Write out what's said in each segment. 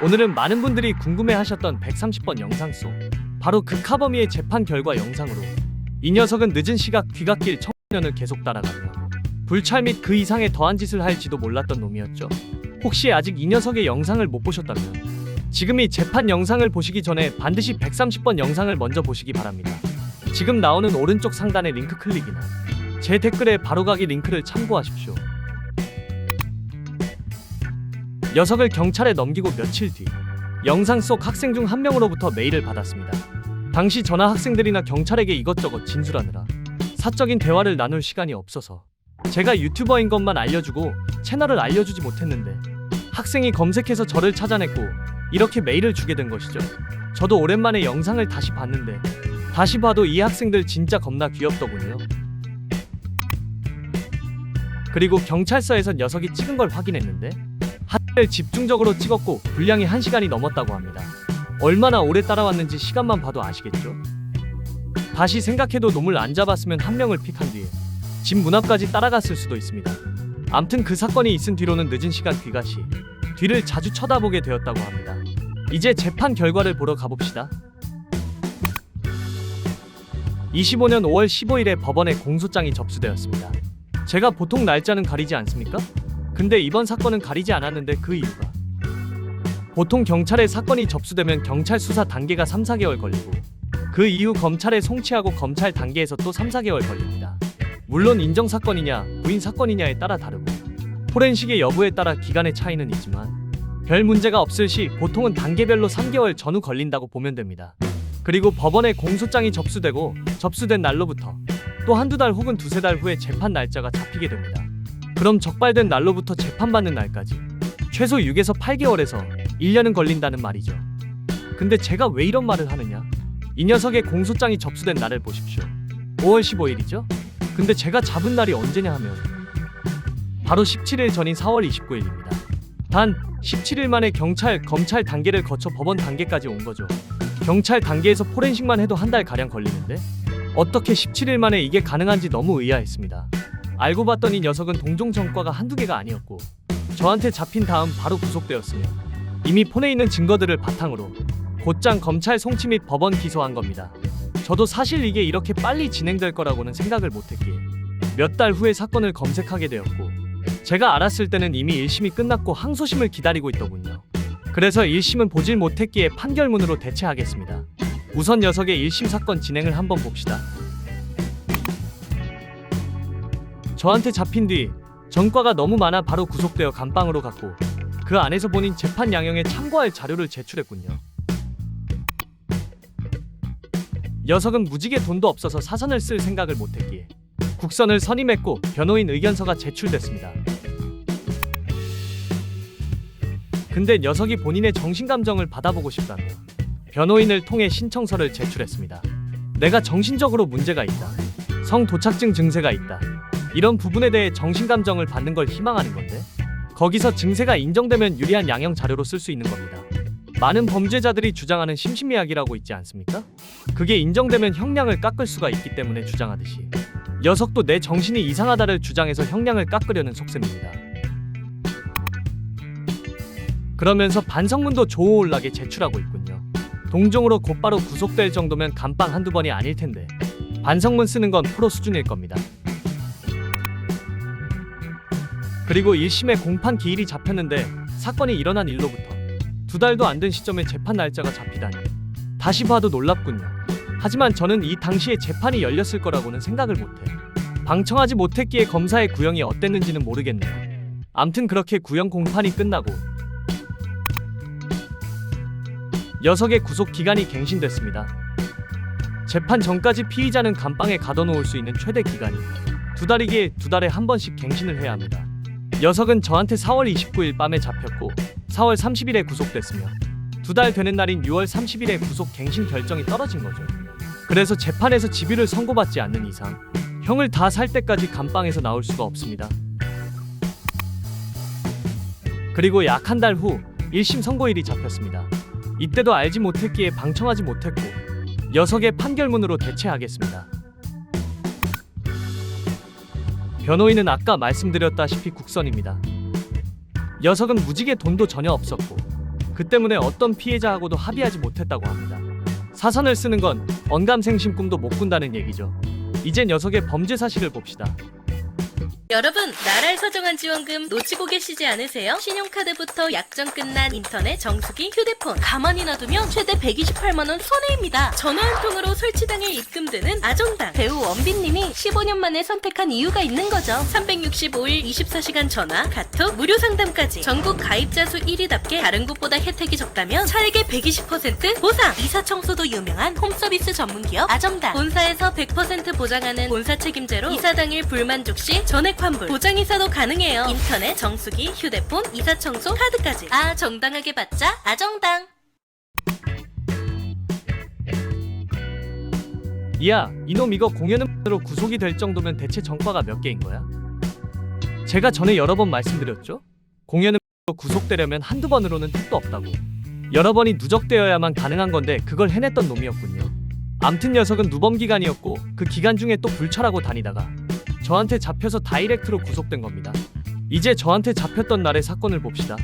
오늘은 많은 분들이 궁금해하셨던 130번 영상 속 바로 그 카범이의 재판 결과 영상으로 이 녀석은 늦은 시각 귀갓길 청년을 계속 따라가며 불찰 및 그 이상의 더한 짓을 할지도 몰랐던 놈이었죠. 혹시 아직 이 녀석의 영상을 못 보셨다면 지금 이 재판 영상을 보시기 전에 반드시 130번 영상을 먼저 보시기 바랍니다. 지금 나오는 오른쪽 상단의 링크 클릭이나 제 댓글에 바로가기 링크를 참고하십시오. 녀석을 경찰에 넘기고 며칠 뒤 영상 속 학생 중 한 명으로부터 메일을 받았습니다. 당시 전화 학생들이나 경찰에게 이것저것 진술하느라 사적인 대화를 나눌 시간이 없어서 제가 유튜버인 것만 알려주고 채널을 알려주지 못했는데 학생이 검색해서 저를 찾아냈고 이렇게 메일을 주게 된 것이죠. 저도 오랜만에 영상을 다시 봤는데 다시 봐도 이 학생들 진짜 겁나 귀엽더군요. 그리고 경찰서에서 녀석이 찍은 걸 확인했는데 하트를 집중적으로 찍었고 분량이 1시간이 넘었다고 합니다. 얼마나 오래 따라왔는지 시간만 봐도 아시겠죠? 다시 생각해도 놈을 안 잡았으면 한 명을 픽한 뒤에 집 문 앞까지 따라갔을 수도 있습니다. 암튼 그 사건이 있은 뒤로는 늦은 시간 귀가 시 뒤를 자주 쳐다보게 되었다고 합니다. 이제 재판 결과를 보러 가봅시다. 25년 5월 15일에 법원에 공소장이 접수되었습니다. 제가 보통 날짜는 가리지 않습니까? 근데 이번 사건은 가리지 않았는데 그 이유가 보통 경찰에 사건이 접수되면 경찰 수사 단계가 3-4개월 걸리고 그 이후 검찰에 송치하고 검찰 단계에서 또 3-4개월 걸립니다. 물론 인정사건이냐 부인사건이냐에 따라 다르고 포렌식의 여부에 따라 기간의 차이는 있지만 별 문제가 없을 시 보통은 단계별로 3개월 전후 걸린다고 보면 됩니다. 그리고 법원에 공소장이 접수되고 접수된 날로부터 또 한두 달 혹은 두세 달 후에 재판 날짜가 잡히게 됩니다. 그럼 적발된 날로부터 재판받는 날까지 최소 6에서 8개월에서 1년은 걸린다는 말이죠. 근데 제가 왜 이런 말을 하느냐? 이 녀석의 공소장이 접수된 날을 보십시오. 5월 15일이죠? 근데 제가 잡은 날이 언제냐 하면 바로 17일 전인 4월 29일입니다. 단 17일 만에 경찰, 검찰 단계를 거쳐 법원 단계까지 온 거죠. 경찰 단계에서 포렌식만 해도 한 달가량 걸리는데 어떻게 17일 만에 이게 가능한지 너무 의아했습니다. 알고 봤더니 녀석은 동종 전과가 한두 개가 아니었고 저한테 잡힌 다음 바로 구속되었으며 이미 폰에 있는 증거들을 바탕으로 곧장 검찰 송치 및 법원 기소한 겁니다. 저도 사실 이게 이렇게 빨리 진행될 거라고는 생각을 못했기에 몇 달 후에 사건을 검색하게 되었고 제가 알았을 때는 이미 1심이 끝났고 항소심을 기다리고 있더군요. 그래서 1심은 보질 못했기에 판결문으로 대체하겠습니다. 우선 녀석의 1심 사건 진행을 한번 봅시다. 저한테 잡힌 뒤 전과가 너무 많아 바로 구속되어 감방으로 갔고 그 안에서 본인 재판 양형에 참고할 자료를 제출했군요. 녀석은 무지개 돈도 없어서 사선을 쓸 생각을 못했기에 국선을 선임했고 변호인 의견서가 제출됐습니다. 근데 녀석이 본인의 정신감정을 받아보고 싶다며 변호인을 통해 신청서를 제출했습니다. 내가 정신적으로 문제가 있다. 성도착증 증세가 있다. 이런 부분에 대해 정신감정을 받는 걸 희망하는 건데 거기서 증세가 인정되면 유리한 양형 자료로 쓸 수 있는 겁니다. 많은 범죄자들이 주장하는 심신미약이라고 있지 않습니까? 그게 인정되면 형량을 깎을 수가 있기 때문에 주장하듯이 녀석도 내 정신이 이상하다를 주장해서 형량을 깎으려는 속셈입니다. 그러면서 반성문도 조오올락에 제출하고 있군요. 동종으로 곧바로 구속될 정도면 감방 한두 번이 아닐 텐데 반성문 쓰는 건 프로 수준일 겁니다. 그리고 1심의 공판 기일이 잡혔는데 사건이 일어난 일로부터 2달도 안 된 시점에 재판 날짜가 잡히다니 다시 봐도 놀랍군요. 하지만 저는 이 당시에 재판이 열렸을 거라고는 생각을 못해 방청하지 못했기에 검사의 구형이 어땠는지는 모르겠네요. 암튼 그렇게 구형 공판이 끝나고 녀석의 구속 기간이 갱신됐습니다. 재판 전까지 피의자는 감방에 가둬놓을 수 있는 최대 기간이 2달이기에 2달에 한 번씩 갱신을 해야 합니다. 녀석은 저한테 4월 29일 밤에 잡혔고 4월 30일에 구속됐으며 2달 되는 날인 6월 30일에 구속 갱신 결정이 떨어진 거죠. 그래서 재판에서 집유를 선고받지 않는 이상 형을 다 살 때까지 감방에서 나올 수가 없습니다. 그리고 약 한 달 후 1심 선고일이 잡혔습니다. 이때도 알지 못했기에 방청하지 못했고 녀석의 판결문으로 대체하겠습니다. 변호인은 아까 말씀드렸다시피 국선입니다. 녀석은 무지개 돈도 전혀 없었고 그 때문에 어떤 피해자하고도 합의하지 못했다고 합니다. 사선을 쓰는 건 언감생심 꿈도 못 꾼다는 얘기죠. 이제 녀석의 범죄 사실을 봅시다. 여러분, 나라에서 정한 지원금 놓치고 계시지 않으세요? 신용카드부터 약정 끝난 인터넷, 정수기, 휴대폰 가만히 놔두면 최대 128만원 손해입니다. 전화 한 통으로 설치당일 입금되는 아정당. 배우 원빈님이 15년 만에 선택한 이유가 있는 거죠. 365일 24시간 전화, 카톡, 무료 상담까지 전국 가입자 수 1위답게 다른 곳보다 혜택이 적다면 차액의 120% 보상. 이사 청소도 유명한 홈서비스 전문기업 아정당. 본사에서 100% 보장하는 본사 책임제로 이사 당일 불만족 시 전액 환불, 보장이사도 가능해요. 인터넷, 정수기, 휴대폰, 이사 청소, 카드까지. 정당하게 받자 아정당. 이야, 이놈 이거 공연음으로 구속이 될 정도면 대체 전과가 몇 개인 거야? 제가 전에 여러 번 말씀드렸죠? 공연음으로 구속되려면 한두 번으로는 택도 없다고. 여러 번이 누적되어야만 가능한 건데 그걸 해냈던 놈이었군요. 암튼 녀석은 누범 기간이었고 그 기간 중에 또 불찰하고 다니다가 저한테 잡혀서 다이렉트로 구속된 겁니다. 이제 저한테 잡혔던 날의 사건을 봅시다.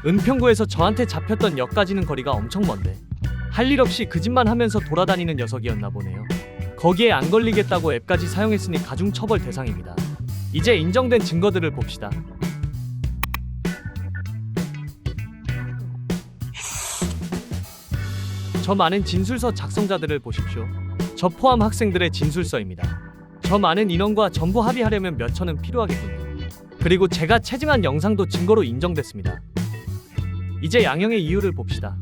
은평구에서 저한테 잡혔던 역까지는 거리가 엄청 먼데 할 일 없이 그 짓만 하면서 돌아다니는 녀석이었나 보네요. 거기에 안 걸리겠다고 앱까지 사용했으니 가중처벌 대상입니다. 이제 인정된 증거들을 봅시다. 저 많은 진술서 작성자들을 보십시오. 저 포함 학생들의 진술서입니다. 저 많은 인원과 전부 합의하려면 몇 천은 필요하겠군요. 그리고 제가 체증한 영상도 증거로 인정됐습니다. 이제 양형의 이유를 봅시다.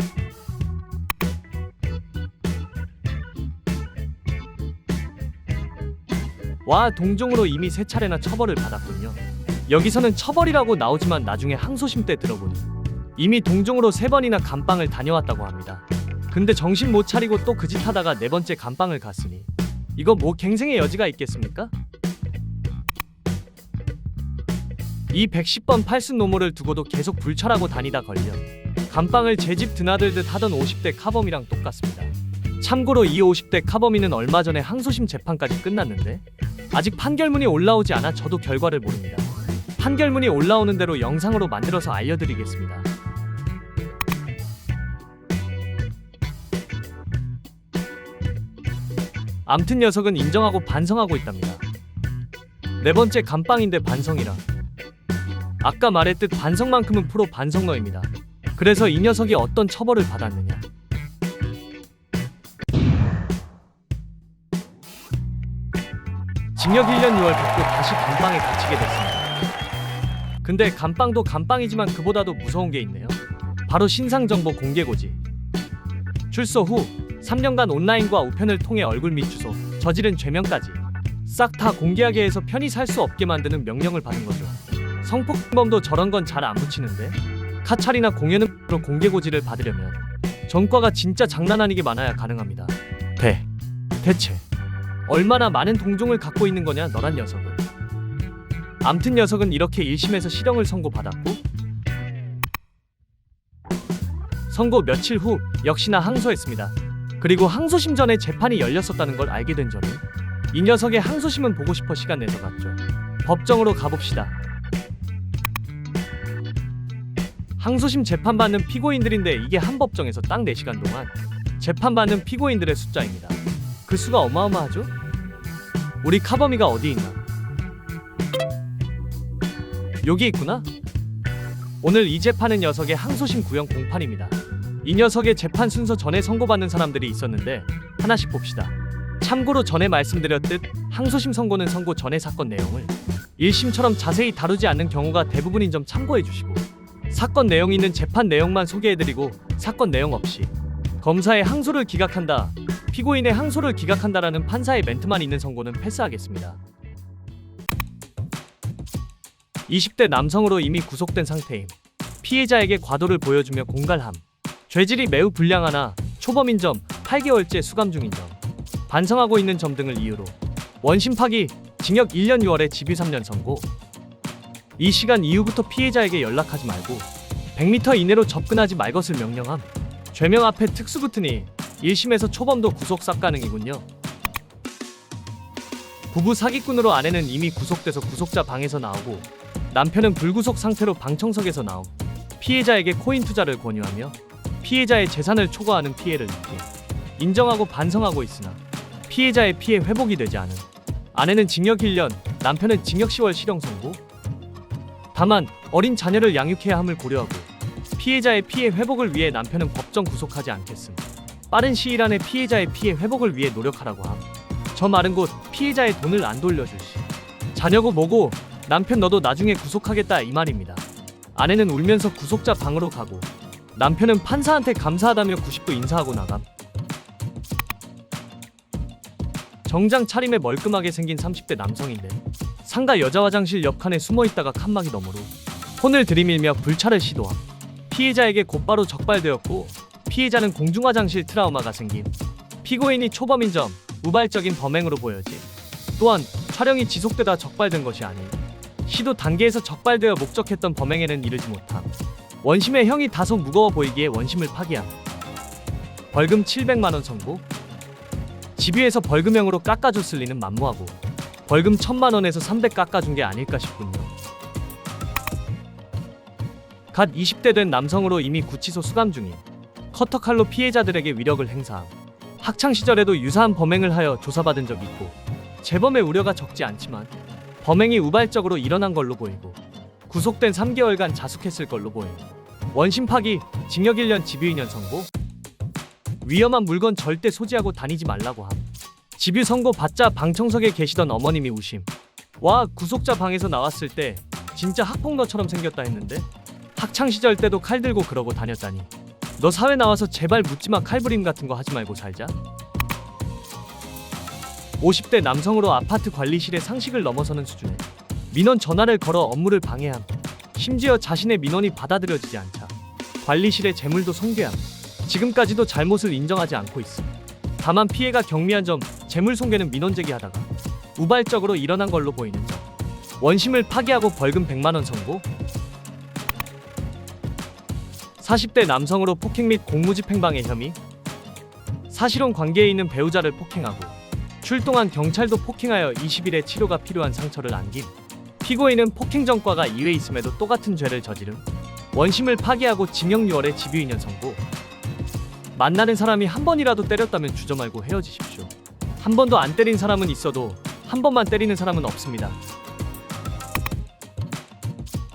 와, 동종으로 이미 3차례나 처벌을 받았군요. 여기서는 처벌이라고 나오지만 나중에 항소심 때 들어보니 이미 동종으로 3번이나 감방을 다녀왔다고 합니다. 근데 정신 못 차리고 또 그 짓 하다가 4번째 감방을 갔으니 이거 뭐 갱생의 여지가 있겠습니까? 이 110번 팔순 노모를 두고도 계속 불찰하고 다니다 걸려 감방을 제 집 드나들듯 하던 50대 카범이랑 똑같습니다. 참고로 이 50대 카범이는 얼마 전에 항소심 재판까지 끝났는데 아직 판결문이 올라오지 않아 저도 결과를 모릅니다. 판결문이 올라오는 대로 영상으로 만들어서 알려드리겠습니다. 암튼 녀석은 인정하고 반성하고 있답니다. 4번째 감방인데 반성이라. 아까 말했듯 반성만큼은 프로 반성러입니다. 그래서 이 녀석이 어떤 처벌을 받았느냐. 징역 1년 6월 받고 다시 감방에 갇히게 됐습니다. 근데 감방도 감방이지만 그보다도 무서운 게 있네요. 바로 신상정보 공개고지. 출소 후 3년간 온라인과 우편을 통해 얼굴 및 주소, 저지른 죄명까지 싹 다 공개하게 해서 편히 살 수 없게 만드는 명령을 받은 거죠. 성폭행범도 저런 건 잘 안 붙이는데 카찰이나 공연음으로 공개고지를 받으려면 전과가 진짜 장난 아니게 많아야 가능합니다. 대체 얼마나 많은 동종을 갖고 있는 거냐 너란 녀석은. 암튼 녀석은 이렇게 1심에서 실형을 선고받았고 선고 며칠 후 역시나 항소했습니다. 그리고 항소심 전에 재판이 열렸었다는 걸 알게 된 저는 이 녀석의 항소심은 보고 싶어 시간 내서 갔죠. 법정으로 가봅시다. 항소심 재판받는 피고인들인데 이게 한 법정에서 딱 4시간 동안 재판받는 피고인들의 숫자입니다. 그 수가 어마어마하죠? 우리 카범이가 어디 있나? 여기 있구나? 오늘 이 재판은 녀석의 항소심 구형 공판입니다. 이 녀석의 재판 순서 전에 선고받는 사람들이 있었는데 하나씩 봅시다. 참고로 전에 말씀드렸듯 항소심 선고는 선고 전의 사건 내용을 1심처럼 자세히 다루지 않는 경우가 대부분인 점 참고해 주시고 사건 내용 있는 재판 내용만 소개해드리고 사건 내용 없이 검사의 항소를 기각한다, 피고인의 항소를 기각한다라는 판사의 멘트만 있는 선고는 패스하겠습니다. 20대 남성으로 이미 구속된 상태임. 피해자에게 과도를 보여주며 공갈함. 죄질이 매우 불량하나 초범인 점, 8개월째 수감 중인 점, 반성하고 있는 점 등을 이유로 원심 파기, 징역 1년 6월에 집유 3년 선고. 이 시간 이후부터 피해자에게 연락하지 말고 100m 이내로 접근하지 말 것을 명령함. 죄명 앞에 특수 붙으니 1심에서 초범도 구속 싹 가능이군요. 부부 사기꾼으로 아내는 이미 구속돼서 구속자 방에서 나오고 남편은 불구속 상태로 방청석에서 나옴. 피해자에게 코인 투자를 권유하며 피해자의 재산을 초과하는 피해를 입게 인정하고 반성하고 있으나 피해자의 피해 회복이 되지 않은 아내는 징역 1년, 남편은 징역 10월 실형 선고. 다만 어린 자녀를 양육해야 함을 고려하고 피해자의 피해 회복을 위해 남편은 법정 구속하지 않겠음. 빠른 시일 안에 피해자의 피해 회복을 위해 노력하라고 함. 저 말은 곧 피해자의 돈을 안 돌려줄 시 자녀고 뭐고 남편 너도 나중에 구속하겠다 이 말입니다. 아내는 울면서 구속자 방으로 가고 남편은 판사한테 감사하다며 90도 인사하고 나감. 정장 차림에 멀끔하게 생긴 30대 남성인데 상가 여자 화장실 옆 칸에 숨어있다가 칸막이 너머로 폰을 들이밀며 불찰을 시도함. 피해자에게 곧바로 적발되었고 피해자는 공중화장실 트라우마가 생김. 피고인이 초범인 점 우발적인 범행으로 보여지. 또한 촬영이 지속되다 적발된 것이 아닌 시도 단계에서 적발되어 목적했던 범행에는 이르지 못함. 원심의 형이 다소 무거워 보이기에 원심을 파기함. 벌금 700만원 선고. 집유에서 벌금형으로 깎아줬을 리는 만무하고 벌금 1000만원에서 300 깎아준 게 아닐까 싶군요. 갓 20대 된 남성으로 이미 구치소 수감 중인 커터칼로 피해자들에게 위력을 행사함. 학창시절에도 유사한 범행을 하여 조사받은 적이 있고 재범의 우려가 적지 않지만 범행이 우발적으로 일어난 걸로 보이고 구속된 3개월간 자숙했을 걸로 보임. 원심 파기, 징역 1년 집유 2년 선고. 위험한 물건 절대 소지하고 다니지 말라고 함. 집유 선고 받자 방청석에 계시던 어머님이 우심. 와, 구속자 방에서 나왔을 때 진짜 학폭너처럼 생겼다 했는데 학창시절 때도 칼 들고 그러고 다녔다니. 너 사회 나와서 제발 묻지마. 칼부림 같은 거 하지 말고 살자. 50대 남성으로 아파트 관리실의 상식을 넘어서는 수준의 민원 전화를 걸어 업무를 방해함. 심지어 자신의 민원이 받아들여지지 않자 관리실의 재물도 손괴함. 지금까지도 잘못을 인정하지 않고 있음. 다만 피해가 경미한 점, 재물 손괴는 민원 제기하다가 우발적으로 일어난 걸로 보이는 점. 원심을 파기하고 벌금 100만원 선고. 40대 남성으로 폭행 및 공무집행방해 혐의. 사실혼 관계에 있는 배우자를 폭행하고 출동한 경찰도 폭행하여 20일의 치료가 필요한 상처를 안김. 피고인은 폭행 전과가 2회 있음에도 똑같은 죄를 저지름. 원심을 파기하고 징역 6월에 집유 2년 선고. 만나는 사람이 한 번이라도 때렸다면 주저 말고 헤어지십시오. 한 번도 안 때린 사람은 있어도 한 번만 때리는 사람은 없습니다.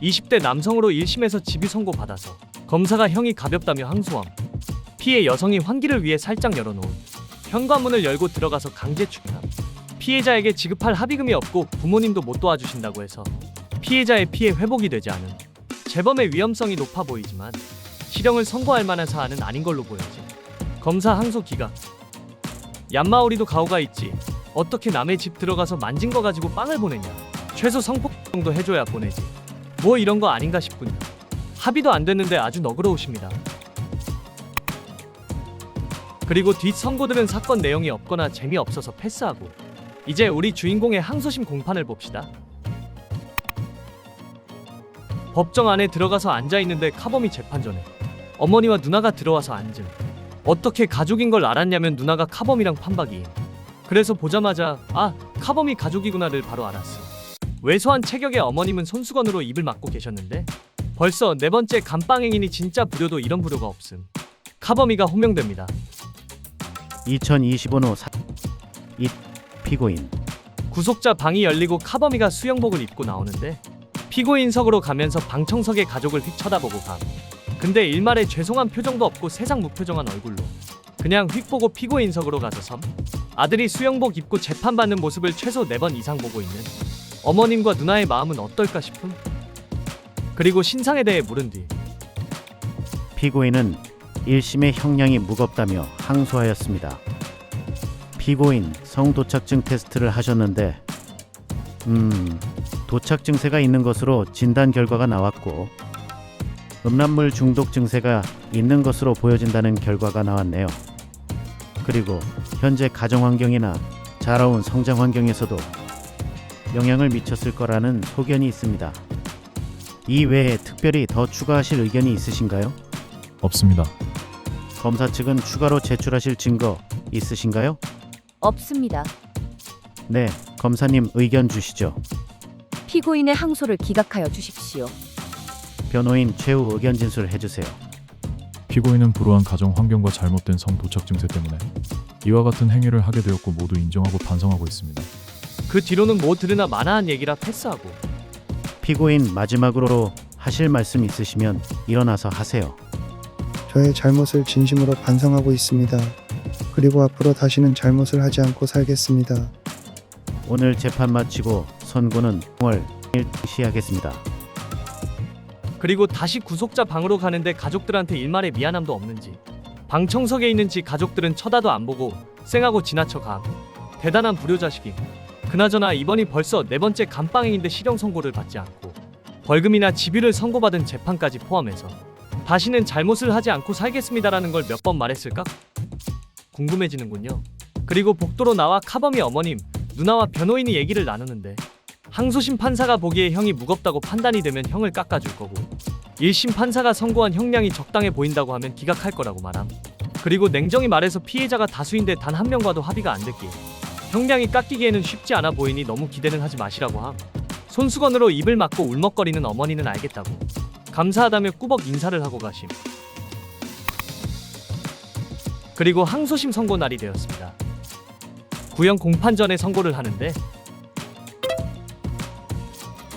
20대 남성으로 1심에서 집유 선고 받아서 검사가 형이 가볍다며 항소함. 피해 여성이 환기를 위해 살짝 열어놓은 현관문을 열고 들어가서 강제 추행함. 피해자에게 지급할 합의금이 없고 부모님도 못 도와주신다고 해서 피해자의 피해 회복이 되지 않은 재범의 위험성이 높아 보이지만 실형을 선고할 만한 사안은 아닌 걸로 보여지. 검사 항소 기각. 얀마오리도 가오가 있지. 어떻게 남의 집 들어가서 만진 거 가지고 빵을 보내냐. 최소 성폭 정도 해줘야 보내지. 뭐 이런 거 아닌가 싶군요. 합의도 안 됐는데 아주 너그러우십니다. 그리고 뒷 선고들은 사건 내용이 없거나 재미없어서 패스하고 이제 우리 주인공의 항소심 공판을 봅시다. 법정 안에 들어가서 앉아있는데 카범이 재판 전에 어머니와 누나가 들어와서 앉음. 어떻게 가족인 걸 알았냐면 누나가 카범이랑 판박이임. 그래서 보자마자 아, 카범이 가족이구나를 바로 알았음. 왜소한 체격의 어머님은 손수건으로 입을 막고 계셨는데 벌써 4번째 감방행이니 진짜 불효도 이런 불효가 없음. 카범이가 호명됩니다. 2025년 이 피고인. 구속자 방이 열리고 카범이가 수영복을 입고 나오는데 피고인석으로 가면서 방청석의 가족을 휙 쳐다보고 감. 근데 일말에 죄송한 표정도 없고 세상 무표정한 얼굴로 그냥 휙 보고 피고인석으로 가서 섬. 아들이 수영복 입고 재판받는 모습을 최소 4번 이상 보고 있는 어머님과 누나의 마음은 어떨까 싶음. 그리고 신상에 대해 물은 뒤 피고인은 1심의 형량이 무겁다며 항소하였습니다. 피고인 성도착증 테스트를 하셨는데 도착 증세가 있는 것으로 진단 결과가 나왔고 음란물 중독 증세가 있는 것으로 보여진다는 결과가 나왔네요. 그리고 현재 가정 환경이나 자라온 성장 환경에서도 영향을 미쳤을 거라는 소견이 있습니다. 이 외에 특별히 더 추가하실 의견이 있으신가요? 없습니다. 검사 측은 추가로 제출하실 증거 있으신가요? 없습니다. 네, 검사님 의견 주시죠. 피고인의 항소를 기각하여 주십시오. 변호인 최후 의견 진술해 주세요. 피고인은 불우한 가정 환경과 잘못된 성 도착 증세 때문에 이와 같은 행위를 하게 되었고 모두 인정하고 반성하고 있습니다. 그 뒤로는 뭐 들으나 마나한 얘기라 패스하고. 피고인 마지막으로 하실 말씀 있으시면 일어나서 하세요. 저의 잘못을 진심으로 반성하고 있습니다. 그리고 앞으로 다시는 잘못을 하지 않고 살겠습니다. 오늘 재판 마치고 선고는 5월 1일 시하겠습니다. 그리고 다시 구속자 방으로 가는데 가족들한테 일말의 미안함도 없는지, 방청석에 있는 지 가족들은 쳐다도 안 보고 쌩하고 지나쳐 감. 대단한 불효자식임. 그나저나 이번이 벌써 4번째 감방행인데 실형 선고를 받지 않고 벌금이나 집유를 선고받은 재판까지 포함해서 다시는 잘못을 하지 않고 살겠습니다라는 걸 몇 번 말했을까? 궁금해지는군요. 그리고 복도로 나와 카범이 어머님, 누나와 변호인이 얘기를 나누는데 항소심 판사가 보기에 형이 무겁다고 판단이 되면 형을 깎아줄 거고 1심 판사가 선고한 형량이 적당해 보인다고 하면 기각할 거라고 말함. 그리고 냉정히 말해서 피해자가 다수인데 단 한 명과도 합의가 안 됐기에 형량이 깎이기에는 쉽지 않아 보이니 너무 기대는 하지 마시라고 함. 손수건으로 입을 막고 울먹거리는 어머니는 알겠다고 감사하다며 꾸벅 인사를 하고 가심. 그리고 항소심 선고 날이 되었습니다. 구형 공판 전에 선고를 하는데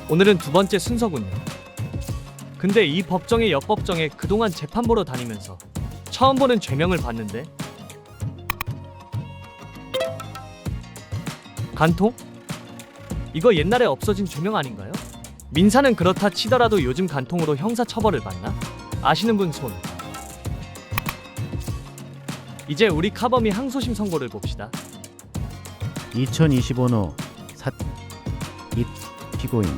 오늘은 2번째 순서군요. 근데 이 법정의 옆 법정에 그동안 재판 보러 다니면서 처음 보는 죄명을 봤는데 간통? 이거 옛날에 없어진 죄명 아닌가요? 민사는 그렇다 치더라도 요즘 간통으로 형사 처벌을 받나? 아시는 분 손. 이제 우리 카범이 항소심 선고를 봅시다. 2025호 이 피고인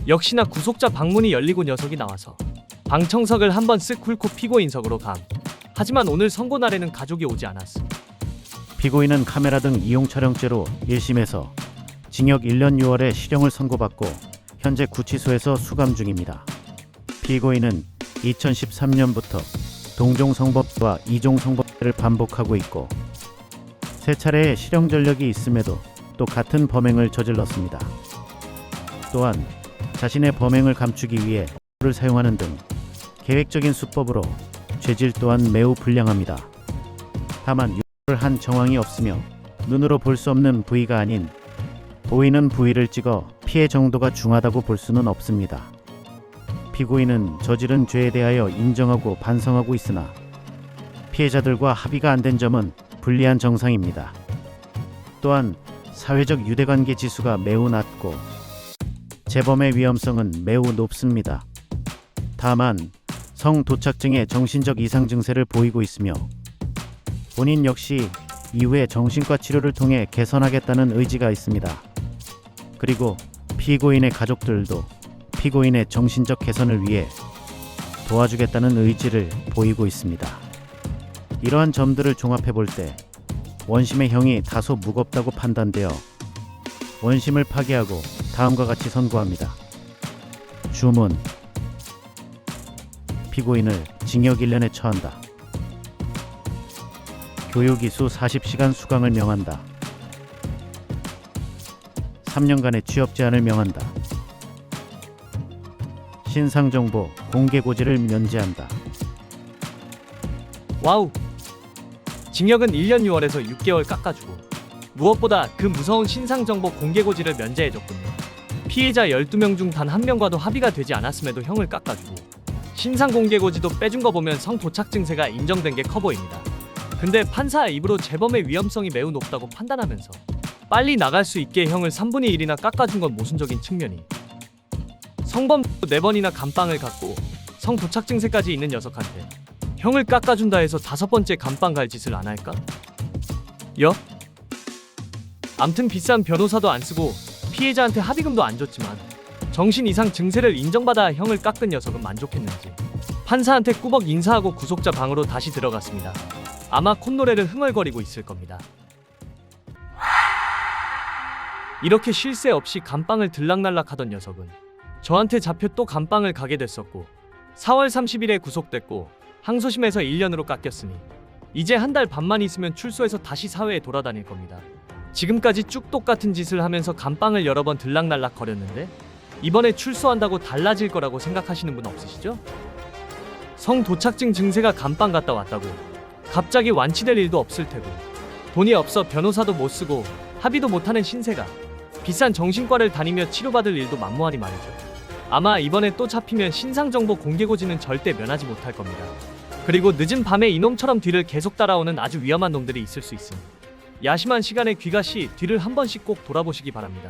역시나 구속자 방문이 열리고 녀석이 나와서 방청석을 한번 쓱 훑고 피고인석으로 감. 하지만 오늘 선고 날에는 가족이 오지 않았음. 피고인은 카메라 등 이용 촬영죄로 1심에서 징역 1년 6월에 실형을 선고받고 현재 구치소에서 수감 중입니다. 피고인은 2013년부터 동종 성범죄와 이종 성범죄를 반복하고 있고 3차례의 실형 전력이 있음에도 또 같은 범행을 저질렀습니다. 또한 자신의 범행을 감추기 위해 를 사용하는 등 계획적인 수법으로 죄질 또한 매우 불량합니다. 다만 유를 한 정황이 없으며 눈으로 볼 수 없는 부위가 아닌 보이는 부위를 찍어 피해 정도가 중하다고 볼 수는 없습니다. 피고인은 저지른 죄에 대하여 인정하고 반성하고 있으나 피해자들과 합의가 안 된 점은 불리한 정상입니다. 또한 사회적 유대관계 지수가 매우 낮고 재범의 위험성은 매우 높습니다. 다만 성도착증의 정신적 이상 증세를 보이고 있으며 본인 역시 이후에 정신과 치료를 통해 개선하겠다는 의지가 있습니다. 그리고 피고인의 가족들도 피고인의 정신적 개선을 위해 도와주겠다는 의지를 보이고 있습니다. 이러한 점들을 종합해 볼 때 원심의 형이 다소 무겁다고 판단되어 원심을 파기하고 다음과 같이 선고합니다. 주문 피고인을 징역 1년에 처한다. 교육이수 40시간 수강을 명한다. 3년간의 취업 제한을 명한다. 신상정보 공개고지를 면제한다. 와우. 징역은 1년 6월에서 6개월 깎아주고 무엇보다 그 무서운 신상정보 공개고지를 면제해줬군요. 피해자 12명 중 단 한 명과도 합의가 되지 않았음에도 형을 깎아주고 신상 공개고지도 빼준 거 보면 성도착 증세가 인정된 게 커 보입니다. 근데 판사 입으로 재범의 위험성이 매우 높다고 판단하면서 빨리 나갈 수 있게 형을 3분의 1이나 깎아준 건 모순적인 측면이. 성범 4번이나 감방을 갖고 성도착 증세까지 있는 녀석한테 형을 깎아준다 해서 5번째 감방 갈 짓을 안 할까? 암튼 비싼 변호사도 안 쓰고 피해자한테 합의금도 안 줬지만 정신 이상 증세를 인정받아 형을 깎은 녀석은 만족했는지 판사한테 꾸벅 인사하고 구속자 방으로 다시 들어갔습니다. 아마 콧노래를 흥얼거리고 있을 겁니다. 이렇게 쉴 새 없이 감방을 들락날락 하던 녀석은 저한테 잡혀 또 감방을 가게 됐었고 4월 30일에 구속됐고 항소심에서 1년으로 깎였으니 이제 한 달 반만 있으면 출소해서 다시 사회에 돌아다닐 겁니다. 지금까지 쭉 똑같은 짓을 하면서 감방을 여러 번 들락날락 거렸는데 이번에 출소한다고 달라질 거라고 생각하시는 분 없으시죠? 성 도착증 증세가 감방 갔다 왔다고 갑자기 완치될 일도 없을 테고 돈이 없어 변호사도 못 쓰고 합의도 못하는 신세가 비싼 정신과를 다니며 치료받을 일도 만무하니 말이죠. 아마 이번에 또 잡히면 신상정보 공개고지는 절대 면하지 못할 겁니다. 그리고 늦은 밤에 이놈처럼 뒤를 계속 따라오는 아주 위험한 놈들이 있을 수 있으니 야심한 시간에 귀가시 뒤를 한 번씩 꼭 돌아보시기 바랍니다.